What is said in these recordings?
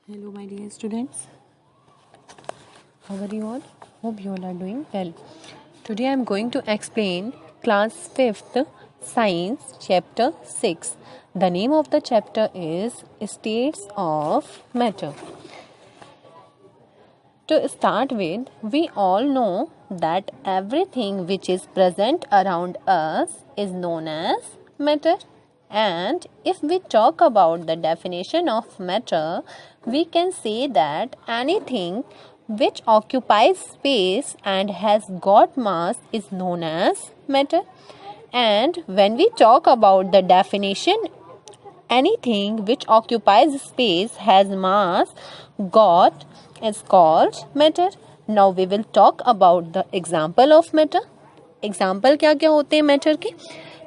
Hello, my dear students. How are you all? Hope you all are doing well. Today I am going to explain class 5th Science chapter 6. The name of the chapter is States of Matter. To start with, we all know that everything which is present around us is known as matter. And if we talk about the definition of matter, we can say that anything which occupies space and has got mass is known as matter. And when we talk about the definition, anything which occupies space has mass got is called matter. Now we will talk about the example of matter. Example क्या क्या होते हैं matter के?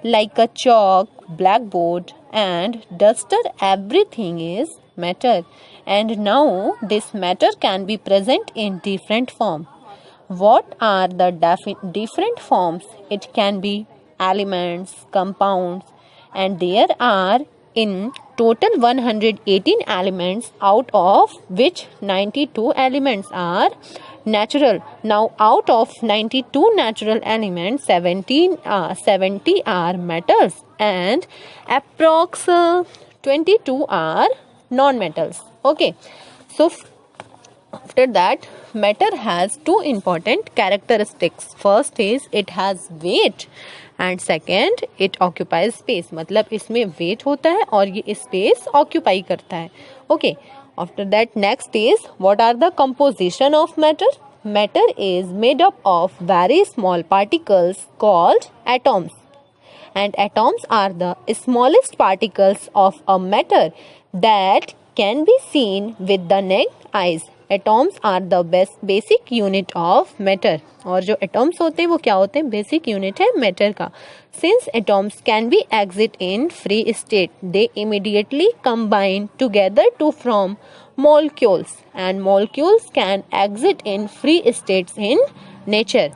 Like a chalk, blackboard and duster, everything is matter. And now this matter can be present in different form. What are the different forms? It can be elements, compounds, and there are in total 118 elements, out of which 92 elements are natural. Now out of 92 natural elements, 70 are metals and approx 22 are non-metals. Okay, so after that, matter has two important characteristics. First is it has weight and second it occupies space. मतलब इसमें weight होता है और ये space occupy करता है. Okay. After that, next is what are the composition of matter? Matter is made up of very small particles called atoms. And atoms are the smallest particles of a matter that can be seen with the naked eyes. Atoms are the basic unit of matter. और जो atoms होते हैं वो क्या होते हैं? Basic unit है matter का. Since atoms can be exit in free state, they immediately combine together to form molecules, and molecules can exit in free states in nature.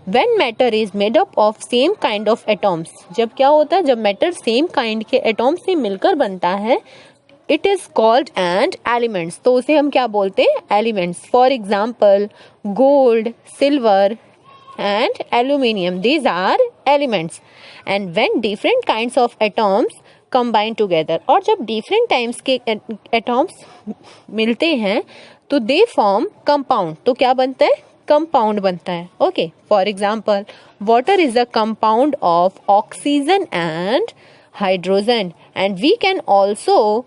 When matter is made up of same kind of atoms, जब क्या होता है? जब matter same kind के atoms से मिलकर बनता है, it is called and elements. तो उसे हम क्या बोलते हैं? Elements. For example, gold, silver and aluminium. These are elements. And when different kinds of atoms combine together, और जब different types के atoms मिलते हैं तो they form compound. तो क्या बनता है? Compound बनता है. Okay. For example, water is a compound of oxygen and hydrogen, and we can also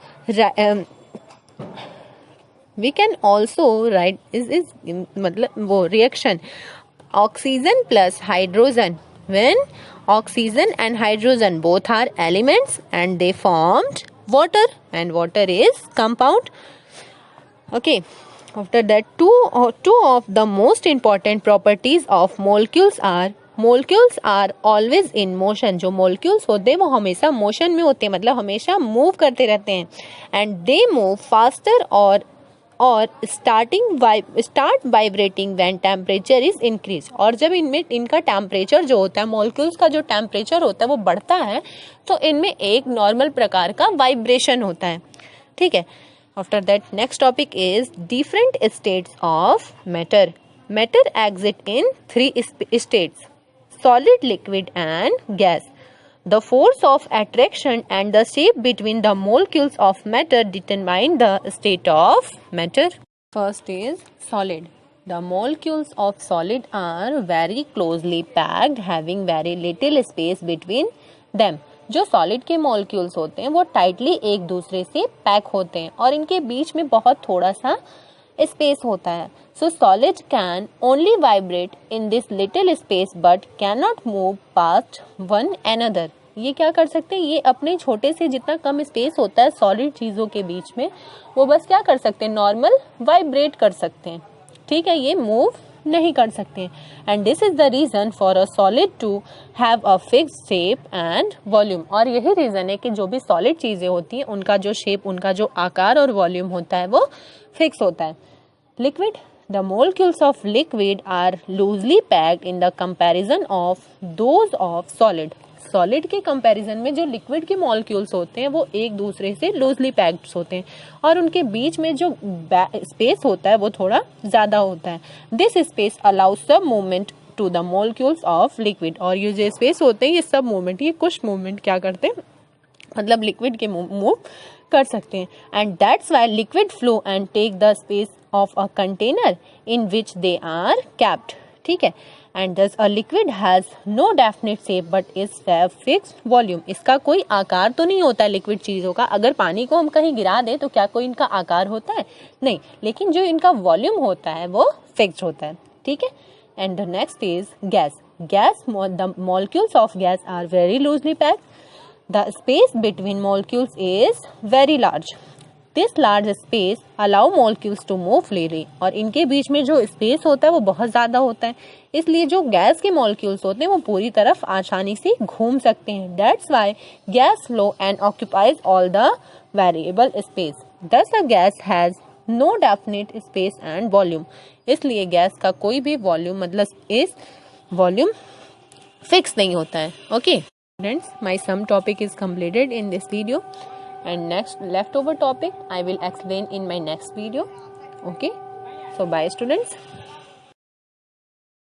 write is मतलब वो reaction oxygen plus hydrogen, when oxygen and hydrogen both are elements and they formed water, and water is compound. Okay. After that, two of the most important properties of molecules are always in motion. जो molecules होते हैं वो हमेशा motion में होते हैं, मतलब हमेशा move करते रहते हैं, and they move faster or start vibrating when temperature is increased. और जब इनमें इनका temperature जो होता है, molecules का जो temperature होता है वो बढ़ता है तो इनमें एक normal प्रकार का vibration होता है. ठीक है. After that, next topic is different states of matter. Matter exist in three states: solid, liquid and gas. The force of attraction and the shape between the molecules of matter determine the state of matter. First is solid. The molecules of solid are very closely packed, having very little space between them. जो solid के molecules होते हैं वो tightly एक दूसरे से pack होते हैं और इनके बीच में बहुत थोड़ा सा स्पेस होता है. सो solid can only vibrate in this little space but can not move past one another. ये क्या कर सकते हैं? ये अपने छोटे से जितना कम स्पेस होता है सॉलिड चीज़ों के बीच में, वो बस क्या कर सकते हैं? नॉर्मल वाइब्रेट कर सकते हैं. ठीक है, ये मूव नहीं कर सकते. And this is the reason for a solid to have a fixed shape and volume. और यही रीजन है कि जो भी सॉलिड चीजें होती हैं उनका जो शेप, उनका जो आकार और वॉल्यूम होता है वो फिक्स होता है. Liquid. The molecules of liquid are loosely packed in the comparison of those of solid. Solid के कंपैरिजन में जो लिक्विड के मॉलिक्यूल्स होते हैं वो एक दूसरे से लूजली पैक्ड होते हैं और उनके बीच में जो स्पेस होता है वो थोड़ा ज़्यादा होता है. दिस स्पेस अलाउज सब movement to the molecules of liquid. और ये जो स्पेस होते हैं ये सब मूवमेंट, ये कुछ मूवमेंट क्या करते हैं, मतलब लिक्विड के मूव कर सकते हैं. And that's why liquid flow and take the space of a container in which they are capped. ठीक है. And thus a liquid has no definite shape but is fixed volume. इसका कोई आकार तो नहीं होता है लिक्विड चीज़ों का. अगर पानी को हम कहीं गिरा दें तो क्या कोई इनका आकार होता है? नहीं. लेकिन जो इनका वॉल्यूम होता है वो फिक्स्ड होता है. ठीक है. And the next is gas. The molecules of gas are very loosely packed. The space between molecules is very large. This large space allow molecules to move freely. और इनके बीच में जो स्पेस होता है वो बहुत ज़्यादा होता है, इसलिए जो गैस के मॉलिक्यूल्स होते हैं वो पूरी तरफ आसानी से घूम सकते हैं. That's why gas flow and occupies all the variable space. Thus a gas has no definite space and volume. इसलिए गैस का कोई भी वॉल्यूम मतलब इस वॉल्यूम फिक्स नहीं होता है. Okay Students, my sum topic is completed in this video and next leftover topic I will explain in my next video. Okay, so bye students.